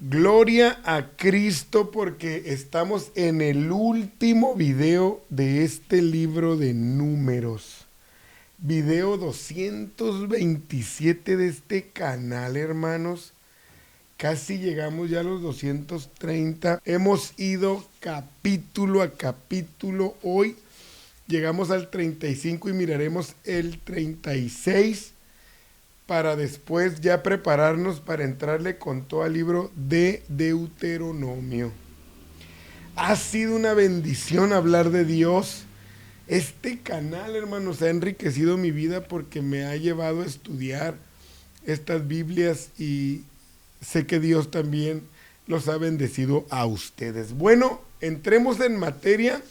Gloria a Cristo porque estamos en el último video de este libro de Números. Video 227 de este canal, hermanos. Casi llegamos ya a los 230. Hemos ido capítulo a capítulo. Hoy llegamos al 35 y miraremos el 36 para después ya prepararnos para entrarle con todo el libro de Deuteronomio. Ha sido una bendición hablar de Dios. Este canal, hermanos, ha enriquecido mi vida porque me ha llevado a estudiar estas Biblias y sé que Dios también los ha bendecido a ustedes. Bueno, entremos en materia.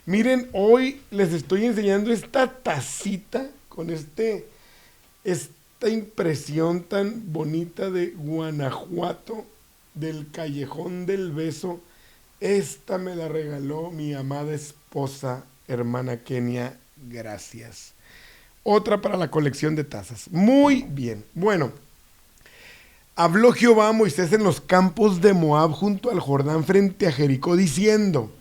Miren, hoy les estoy enseñando esta tacita con esta impresión tan bonita de Guanajuato, del Callejón del Beso. Esta me la regaló mi amada esposa, hermana Kenia. Gracias. Otra para la colección de tazas. Muy bien. Bueno, habló Jehová a Moisés en los campos de Moab junto al Jordán frente a Jericó diciendo: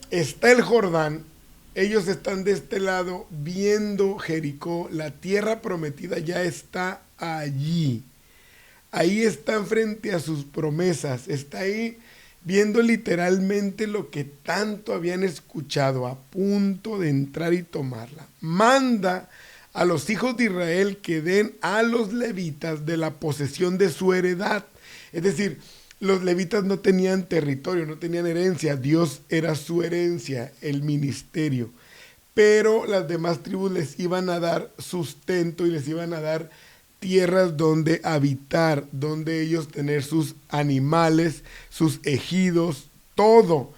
está el Jordán, ellos están de este lado viendo Jericó, la tierra prometida ya está allí. Ahí están frente a sus promesas, está ahí viendo literalmente lo que tanto habían escuchado, a punto de entrar y tomarla. Manda a los hijos de Israel que den a los levitas de la posesión de su heredad. Es decir, los levitas no tenían territorio, no tenían herencia, Dios era su herencia, el ministerio. Pero las demás tribus les iban a dar sustento y les iban a dar tierras donde habitar, donde ellos tener sus animales, sus ejidos, todo.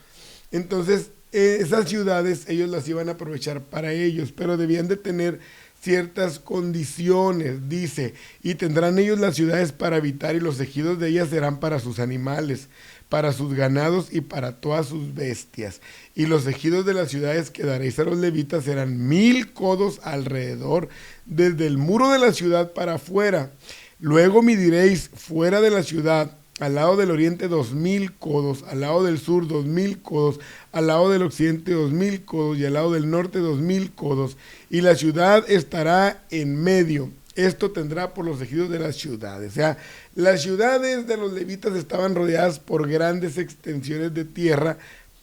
Entonces, esas ciudades ellos las iban a aprovechar para ellos, pero debían de tener ciertas condiciones, dice, y tendrán ellos las ciudades para habitar y los ejidos de ellas serán para sus animales, para sus ganados y para todas sus bestias. Y los ejidos de las ciudades que daréis a los levitas serán 1000 codos alrededor, desde el muro de la ciudad para afuera. Luego midiréis fuera de la ciudad, al lado del oriente 2000 codos, al lado del sur 2000 codos, al lado del occidente 2000 codos y al lado del norte 2000 codos. Y la ciudad estará en medio. Esto tendrá por los ejidos de las ciudades. O sea, las ciudades de los levitas estaban rodeadas por grandes extensiones de tierra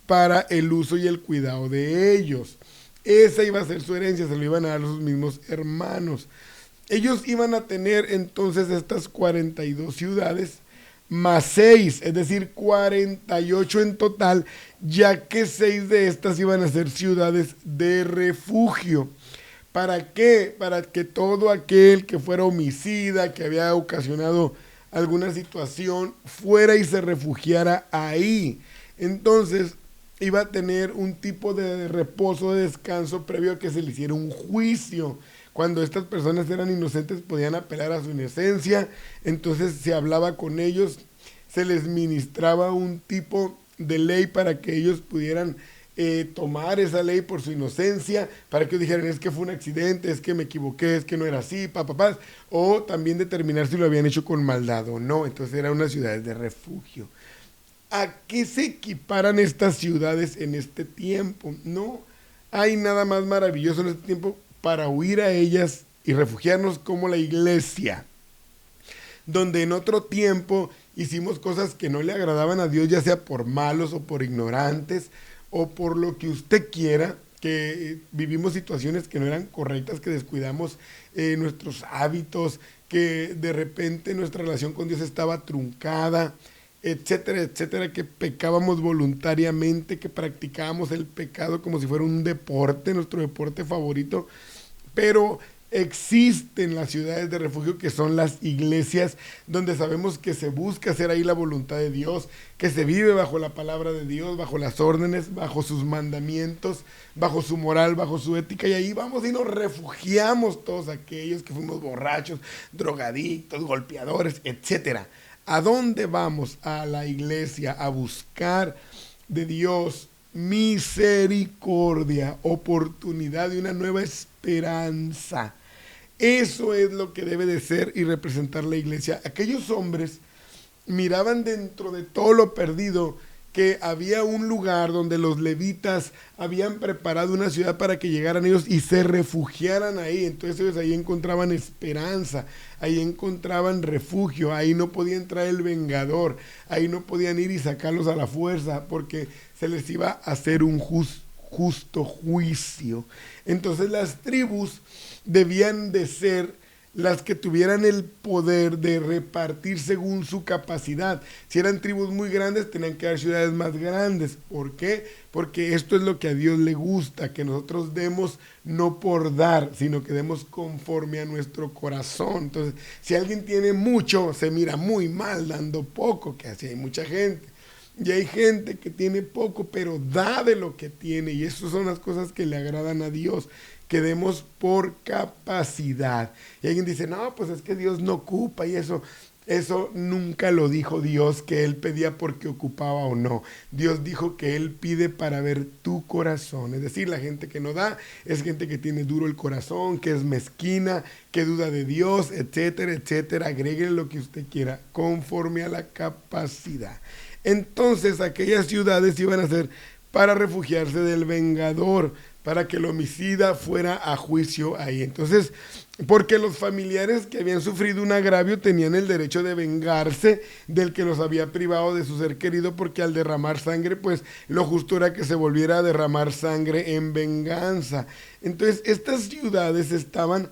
para el uso y el cuidado de ellos. Esa iba a ser su herencia, se lo iban a dar sus mismos hermanos. Ellos iban a tener entonces estas 42 ciudades, más 6, es decir, 48 en total, ya que 6 de estas iban a ser ciudades de refugio. ¿Para qué? Para que todo aquel que fuera homicida, que había ocasionado alguna situación, fuera y se refugiara ahí. Entonces, iba a tener un tipo de reposo, de descanso, previo a que se le hiciera un juicio. Cuando estas personas eran inocentes podían apelar a su inocencia, entonces se hablaba con ellos, se les ministraba un tipo de ley para que ellos pudieran tomar esa ley por su inocencia, para que ellos dijeran: es que fue un accidente, es que me equivoqué, es que no era así, papás, o también determinar si lo habían hecho con maldad o no. Entonces eran unas ciudades de refugio. ¿A qué se equiparan estas ciudades en este tiempo? No hay nada más maravilloso en este tiempo para huir a ellas y refugiarnos como la iglesia, donde en otro tiempo hicimos cosas que no le agradaban a Dios, ya sea por malos o por ignorantes o por lo que usted quiera, que vivimos situaciones que no eran correctas, que descuidamos nuestros hábitos, que de repente nuestra relación con Dios estaba truncada, etcétera, etcétera, que pecábamos voluntariamente, que practicábamos el pecado como si fuera un deporte, nuestro deporte favorito. Pero existen las ciudades de refugio, que son las iglesias, donde sabemos que se busca hacer ahí la voluntad de Dios, que se vive bajo la palabra de Dios, bajo las órdenes, bajo sus mandamientos, bajo su moral, bajo su ética, y ahí vamos y nos refugiamos todos aquellos que fuimos borrachos, drogadictos, golpeadores, etcétera. ¿A dónde vamos? A la iglesia, a buscar de Dios misericordia, oportunidad de una nueva esperanza. Eso es lo que debe de ser y representar la iglesia. Aquellos hombres miraban dentro de todo lo perdido que había un lugar donde los levitas habían preparado una ciudad para que llegaran ellos y se refugiaran ahí. Entonces ellos ahí encontraban esperanza, ahí encontraban refugio, ahí no podía entrar el vengador, ahí no podían ir y sacarlos a la fuerza porque se les iba a hacer un justo juicio. Entonces las tribus debían de ser las que tuvieran el poder de repartir según su capacidad. Si eran tribus muy grandes, tenían que dar ciudades más grandes. ¿Por qué? Porque esto es lo que a Dios le gusta, que nosotros demos no por dar, sino que demos conforme a nuestro corazón. Entonces, si alguien tiene mucho, se mira muy mal dando poco, que así hay mucha gente. Y hay gente que tiene poco, pero da de lo que tiene. Y esas son las cosas que le agradan a Dios, que demos por capacidad. Y alguien dice, no, pues es que Dios no ocupa y eso. Eso nunca lo dijo Dios, que Él pedía porque ocupaba o no. Dios dijo que Él pide para ver tu corazón. Es decir, la gente que no da es gente que tiene duro el corazón, que es mezquina, que duda de Dios, etcétera, etcétera. Agréguele lo que usted quiera, conforme a la capacidad. Entonces aquellas ciudades iban a ser para refugiarse del vengador, para que el homicida fuera a juicio ahí. Entonces, porque los familiares que habían sufrido un agravio tenían el derecho de vengarse del que los había privado de su ser querido, porque al derramar sangre, pues lo justo era que se volviera a derramar sangre en venganza. Entonces, estas ciudades estaban,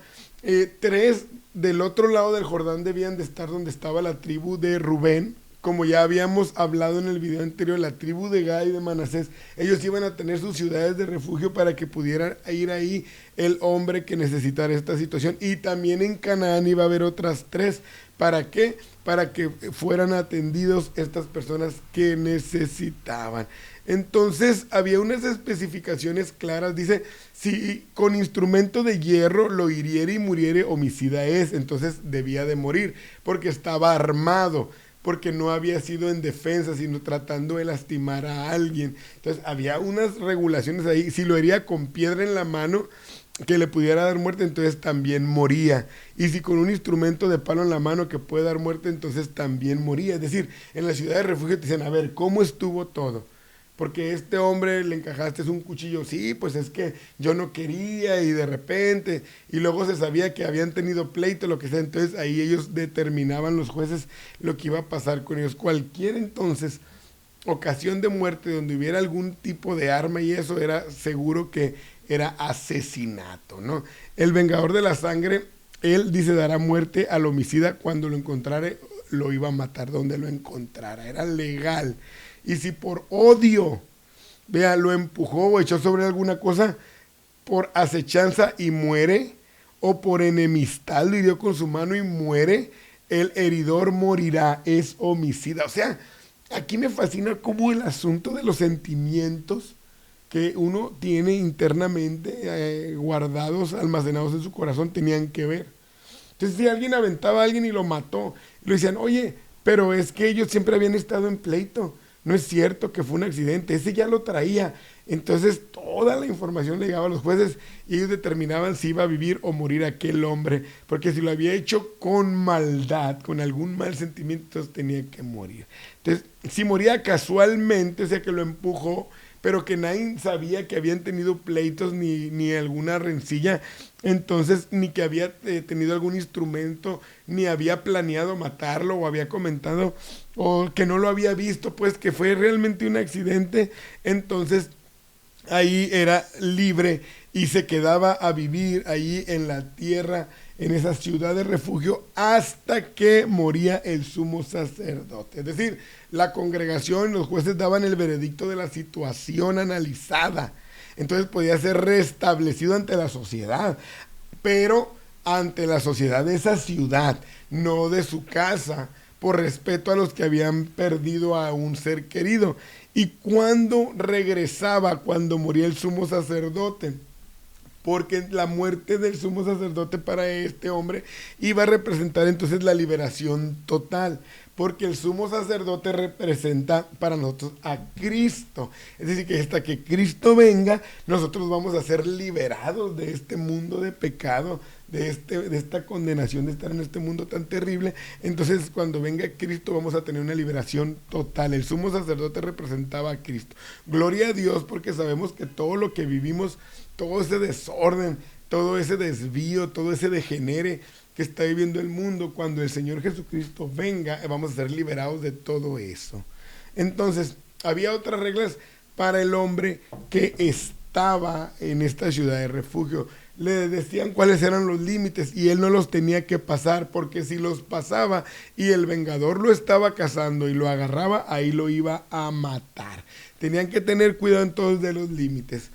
tres del otro lado del Jordán debían de estar donde estaba la tribu de Rubén. Como ya habíamos hablado en el video anterior, la tribu de Gad y de Manasés, ellos iban a tener sus ciudades de refugio para que pudiera ir ahí el hombre que necesitara esta situación. Y también en Canaán iba a haber otras tres. ¿Para qué? Para que fueran atendidos estas personas que necesitaban. Entonces había unas especificaciones claras. Dice, si con instrumento de hierro lo hiriere y muriere, homicida es. Entonces debía de morir porque estaba armado, porque no había sido en defensa, sino tratando de lastimar a alguien. Entonces había unas regulaciones ahí. Si lo hería con piedra en la mano que le pudiera dar muerte, entonces también moría. Y si con un instrumento de palo en la mano que puede dar muerte, entonces también moría. Es decir, en la ciudad de refugio te dicen, a ver, ¿cómo estuvo todo? Porque este hombre le encajaste un cuchillo, sí, pues es que yo no quería y de repente, y luego se sabía que habían tenido pleito, lo que sea. Entonces ahí ellos determinaban, los jueces, lo que iba a pasar con ellos. Cualquier entonces ocasión de muerte donde hubiera algún tipo de arma y eso, era seguro que era asesinato, ¿no? El vengador de la sangre, él dice, dará muerte al homicida, cuando lo encontrare lo iba a matar donde lo encontrara, era legal. Y si por odio, vea, lo empujó o echó sobre alguna cosa, por acechanza y muere, o por enemistad lo hirió con su mano y muere, el heridor morirá, es homicida. O sea, aquí me fascina cómo el asunto de los sentimientos que uno tiene internamente guardados, almacenados en su corazón, tenían que ver. Entonces, si alguien aventaba a alguien y lo mató, le decían, oye, pero es que ellos siempre habían estado en pleito. No es cierto que fue un accidente, ese ya lo traía. Entonces toda la información le llegaba a los jueces y ellos determinaban si iba a vivir o morir aquel hombre, porque si lo había hecho con maldad, con algún mal sentimiento, entonces tenía que morir. Entonces, si moría casualmente, o sea que lo empujó, pero que nadie sabía que habían tenido pleitos ni alguna rencilla, entonces ni que había tenido algún instrumento, ni había planeado matarlo o había comentado, o que no lo había visto, pues que fue realmente un accidente, entonces ahí era libre y se quedaba a vivir ahí en la tierra, en esa ciudad de refugio, hasta que moría el sumo sacerdote. Es decir, la congregación, los jueces daban el veredicto de la situación analizada. Entonces podía ser restablecido ante la sociedad, pero ante la sociedad de esa ciudad, no de su casa, por respeto a los que habían perdido a un ser querido. Y cuando regresaba, cuando moría el sumo sacerdote, porque la muerte del sumo sacerdote para este hombre iba a representar entonces la liberación total. porque el sumo sacerdote representa para nosotros a Cristo. Es decir, que hasta que Cristo venga, nosotros vamos a ser liberados de este mundo de pecado, de esta condenación de estar en este mundo tan terrible. Entonces, cuando venga Cristo, vamos a tener una liberación total. El sumo sacerdote representaba a Cristo. Gloria a Dios, porque sabemos que todo lo que vivimos, todo ese desorden, todo ese desvío, todo ese degenere que está viviendo el mundo, cuando el Señor Jesucristo venga, vamos a ser liberados de todo eso. Entonces, había otras reglas para el hombre que estaba en esta ciudad de refugio. Le decían cuáles eran los límites y él no los tenía que pasar, porque si los pasaba y el vengador lo estaba cazando y lo agarraba, ahí lo iba a matar. Tenían que tener cuidado entonces de los límites.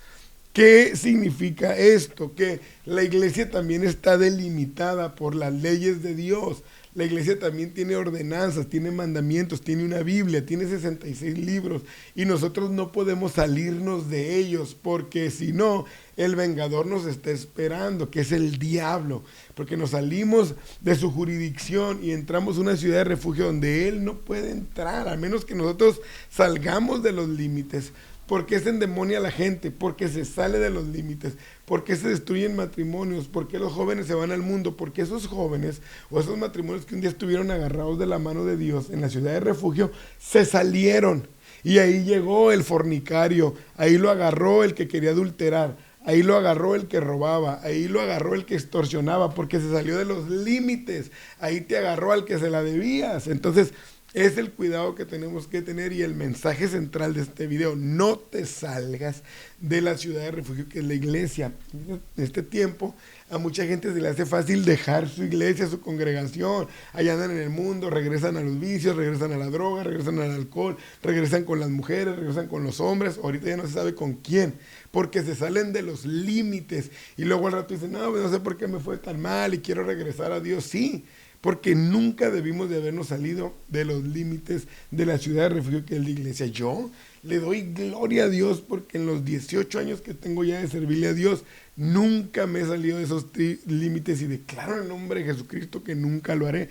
¿Qué significa esto? Que la iglesia también está delimitada por las leyes de Dios. La iglesia también tiene ordenanzas, tiene mandamientos, tiene una Biblia, tiene 66 libros y nosotros no podemos salirnos de ellos, porque si no, el vengador nos está esperando, que es el diablo, porque nos salimos de su jurisdicción y entramos a una ciudad de refugio donde él no puede entrar, a menos que nosotros salgamos de los límites. ¿Por qué se endemonia la gente? Porque se sale de los límites. ¿Por qué se destruyen matrimonios? ¿Por qué los jóvenes se van al mundo? Porque esos jóvenes o esos matrimonios que un día estuvieron agarrados de la mano de Dios en la ciudad de refugio, se salieron. Y ahí llegó el fornicario, ahí lo agarró el que quería adulterar, ahí lo agarró el que robaba, ahí lo agarró el que extorsionaba, porque se salió de los límites. Ahí te agarró al que se la debías. Entonces, es el cuidado que tenemos que tener y el mensaje central de este video: no te salgas de la ciudad de refugio que es la iglesia. En este tiempo a mucha gente se le hace fácil dejar su iglesia, su congregación. Allá andan en el mundo, regresan a los vicios, regresan a la droga, regresan al alcohol, regresan con las mujeres, regresan con los hombres. Ahorita ya no se sabe con quién, porque se salen de los límites y luego al rato dicen, no sé por qué me fue tan mal y quiero regresar a Dios. Sí, porque nunca debimos de habernos salido de los límites de la ciudad de refugio que es la iglesia. Yo le doy gloria a Dios porque en los 18 años que tengo ya de servirle a Dios, nunca me he salido de esos límites y declaro en el nombre de Jesucristo que nunca lo haré,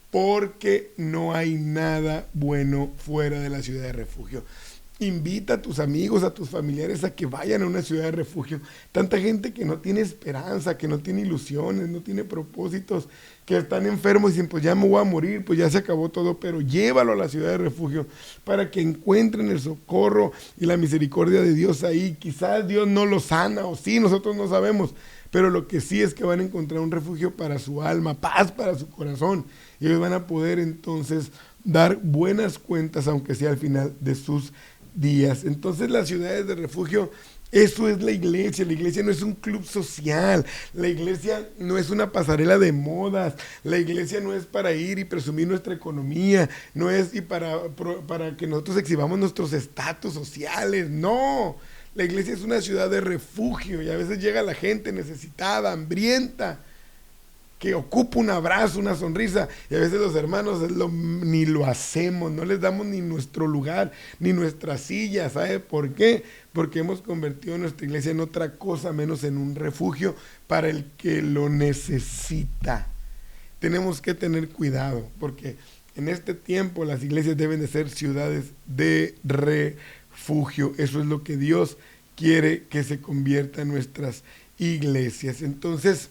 porque no hay nada bueno fuera de la ciudad de refugio. Invita a tus amigos, a tus familiares a que vayan a una ciudad de refugio. Tanta gente que no tiene esperanza, que no tiene ilusiones, no tiene propósitos, que están enfermos y dicen, pues ya me voy a morir, pues ya se acabó todo, pero llévalo a la ciudad de refugio para que encuentren el socorro y la misericordia de Dios ahí. Quizás Dios no los sana, o sí, nosotros no sabemos, pero lo que sí es que van a encontrar un refugio para su alma, paz para su corazón, y ellos van a poder entonces dar buenas cuentas, aunque sea al final de sus días. Entonces las ciudades de refugio, eso es la iglesia. La iglesia no es un club social, la iglesia no es una pasarela de modas, la iglesia no es para ir y presumir nuestra economía, no es y para que nosotros exhibamos nuestros estatus sociales, no. La iglesia es una ciudad de refugio y a veces llega la gente necesitada, hambrienta, que ocupa un abrazo, una sonrisa, y a veces los hermanos ni lo hacemos, no les damos ni nuestro lugar, ni nuestra silla. ¿Sabe por qué? Porque hemos convertido nuestra iglesia en otra cosa menos en un refugio para el que lo necesita. Tenemos que tener cuidado, porque en este tiempo las iglesias deben de ser ciudades de refugio. Eso es lo que Dios quiere que se convierta en nuestras iglesias. Entonces,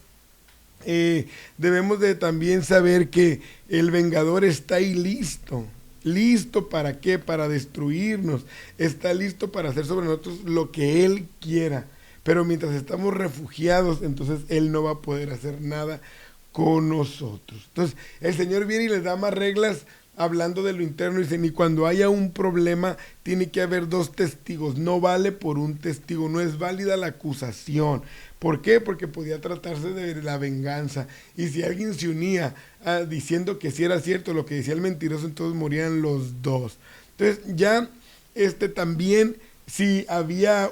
debemos de también saber que el vengador está ahí listo. ¿Listo para qué? Para destruirnos. Está listo para hacer sobre nosotros lo que Él quiera. Pero mientras estamos refugiados, entonces Él no va a poder hacer nada con nosotros. Entonces, el Señor viene y les da más reglas hablando de lo interno. Dicen, y cuando haya un problema, tiene que haber 2 testigos. No vale por un testigo, no es válida la acusación. ¿Por qué? Porque podía tratarse de la venganza. Y si alguien se unía diciendo que sí era cierto lo que decía el mentiroso, entonces morían los 2. Entonces ya también, si había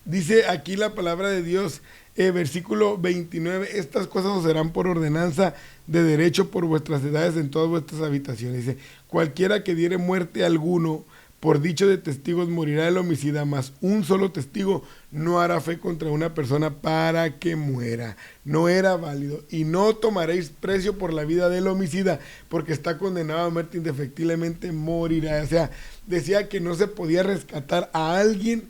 dice aquí la palabra de Dios, versículo 29, estas cosas os serán por ordenanza de derecho por vuestras edades en todas vuestras habitaciones. Dice, cualquiera que diere muerte a alguno Por dicho de testigos morirá el homicida, mas un solo testigo no hará fe contra una persona para que muera. No era válido. Y no tomaréis precio por la vida del homicida, porque está condenado a muerte, indefectiblemente morirá. O sea, decía que no se podía rescatar a alguien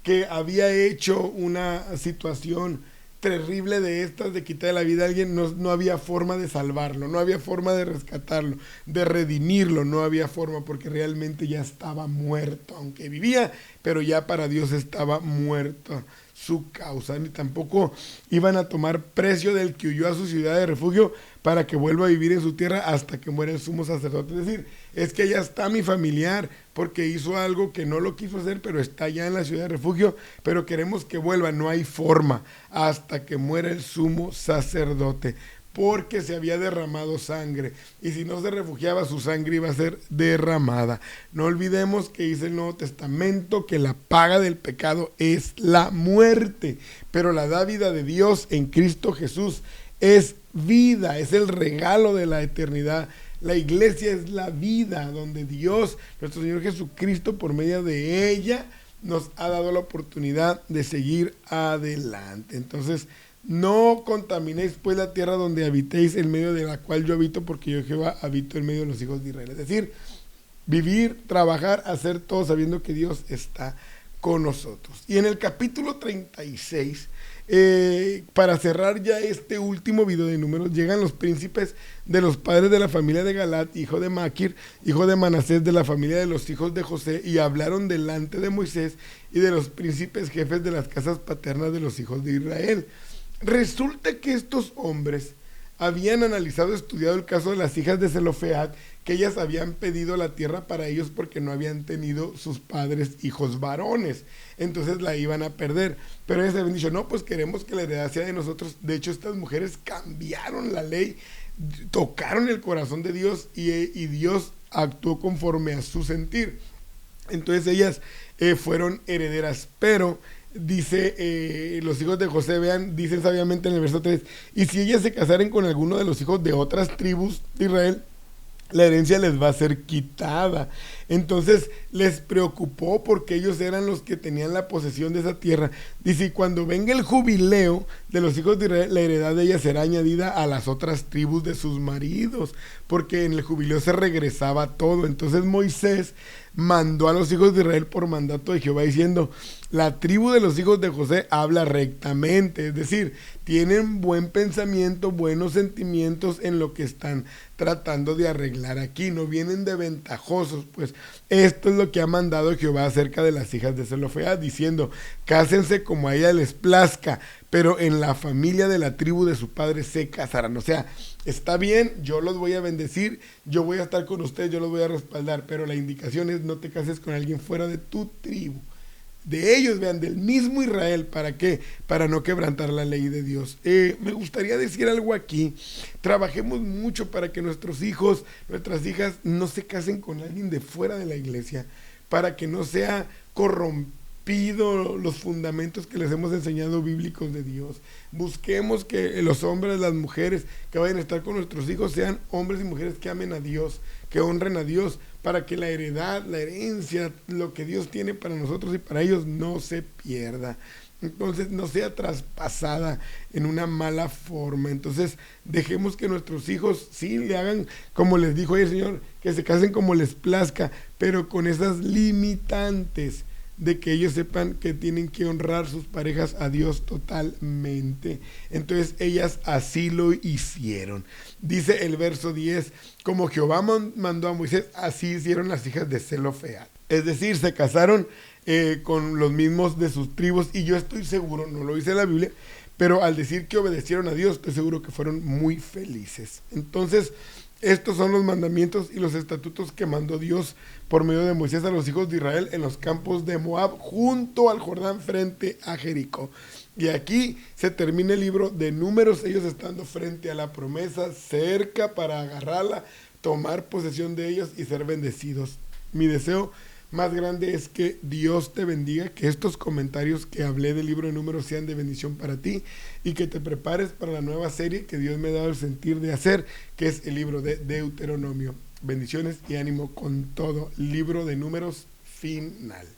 que había hecho una situación terrible de estas, de quitar la vida a alguien. No había forma de salvarlo, no había forma de rescatarlo, de redimirlo, no había forma, porque realmente ya estaba muerto, aunque vivía, pero ya para Dios estaba muerto su causa. Ni tampoco iban a tomar precio del que huyó a su ciudad de refugio para que vuelva a vivir en su tierra hasta que muera el sumo sacerdote. Es decir, es que ya está mi familiar porque hizo algo que no lo quiso hacer, pero está ya en la ciudad de refugio, pero queremos que vuelva. No hay forma hasta que muera el sumo sacerdote, porque se había derramado sangre, y si no se refugiaba, su sangre iba a ser derramada. No olvidemos que dice el Nuevo Testamento que la paga del pecado es la muerte, pero la dávida de Dios en Cristo Jesús es vida, es el regalo de la eternidad. La iglesia es la vida donde Dios, nuestro Señor Jesucristo, por medio de ella, nos ha dado la oportunidad de seguir adelante. Entonces, no contaminéis pues la tierra donde habitéis, en medio de la cual yo habito, porque yo Jehová habito en medio de los hijos de Israel. Es decir, vivir, trabajar, hacer todo sabiendo que Dios está con nosotros. Y en el capítulo 36, para cerrar ya este último video de Números, llegan los príncipes de los padres de la familia de Galat, hijo de Maquir, hijo de Manasés, de la familia de los hijos de José, y hablaron delante de Moisés y de los príncipes jefes de las casas paternas de los hijos de Israel. Resulta que estos hombres habían analizado, estudiado el caso de las hijas de Zelofead, que ellas habían pedido la tierra para ellos porque no habían tenido sus padres hijos varones, entonces la iban a perder. Pero ellas habían dicho, no, pues queremos que la heredad sea de nosotros. De hecho, estas mujeres cambiaron la ley, tocaron el corazón de Dios, y Dios actuó conforme a su sentir. Entonces ellas fueron herederas, pero dice los hijos de José, vean, dicen sabiamente en el verso 3, y si ellas se casaren con alguno de los hijos de otras tribus de Israel, la herencia les va a ser quitada. Entonces les preocupó porque ellos eran los que tenían la posesión de esa tierra. Dice, y cuando venga el jubileo de los hijos de Israel, la heredad de ellas será añadida a las otras tribus de sus maridos, porque en el jubileo se regresaba todo. Entonces Moisés mandó a los hijos de Israel por mandato de Jehová diciendo, la tribu de los hijos de José habla rectamente, es decir, tienen buen pensamiento, buenos sentimientos en lo que están tratando de arreglar aquí, no vienen de ventajosos. Pues esto es lo que ha mandado Jehová acerca de las hijas de Zelofead, diciendo, cásense como a ella les plazca, pero en la familia de la tribu de su padre se casarán. O sea, está bien, yo los voy a bendecir, yo voy a estar con ustedes, yo los voy a respaldar, pero la indicación es, no te cases con alguien fuera de tu tribu, de ellos, vean, del mismo Israel. ¿Para qué? Para no quebrantar la ley de Dios. Me gustaría decir algo aquí. Trabajemos mucho para que nuestros hijos, nuestras hijas no se casen con alguien de fuera de la iglesia, para que no sea corrompido los fundamentos que les hemos enseñado bíblicos de Dios. Busquemos que los hombres, las mujeres que vayan a estar con nuestros hijos sean hombres y mujeres que amen a Dios, que honren a Dios, para que la heredad, la herencia, lo que Dios tiene para nosotros y para ellos no se pierda. Entonces no sea traspasada en una mala forma. Entonces dejemos que nuestros hijos sí le hagan como les dijo el Señor, que se casen como les plazca, pero con esas limitantes de que ellos sepan que tienen que honrar sus parejas a Dios totalmente. Entonces ellas así lo hicieron. Dice el verso 10, como Jehová mandó a Moisés, así hicieron las hijas de Zelofead. Es decir, se casaron con los mismos de sus tribus, y yo estoy seguro, no lo dice la Biblia, pero al decir que obedecieron a Dios, estoy seguro que fueron muy felices. Entonces, estos son los mandamientos y los estatutos que mandó Dios por medio de Moisés a los hijos de Israel en los campos de Moab, junto al Jordán, frente a Jericó. Y aquí se termina el libro de Números, ellos estando frente a la promesa, cerca para agarrarla, tomar posesión de ellos y ser bendecidos. Mi deseo más grande es que Dios te bendiga, que estos comentarios que hablé del libro de Números sean de bendición para ti, y que te prepares para la nueva serie que Dios me ha dado el sentir de hacer, que es el libro de Deuteronomio. Bendiciones y ánimo con todo. Libro de Números final.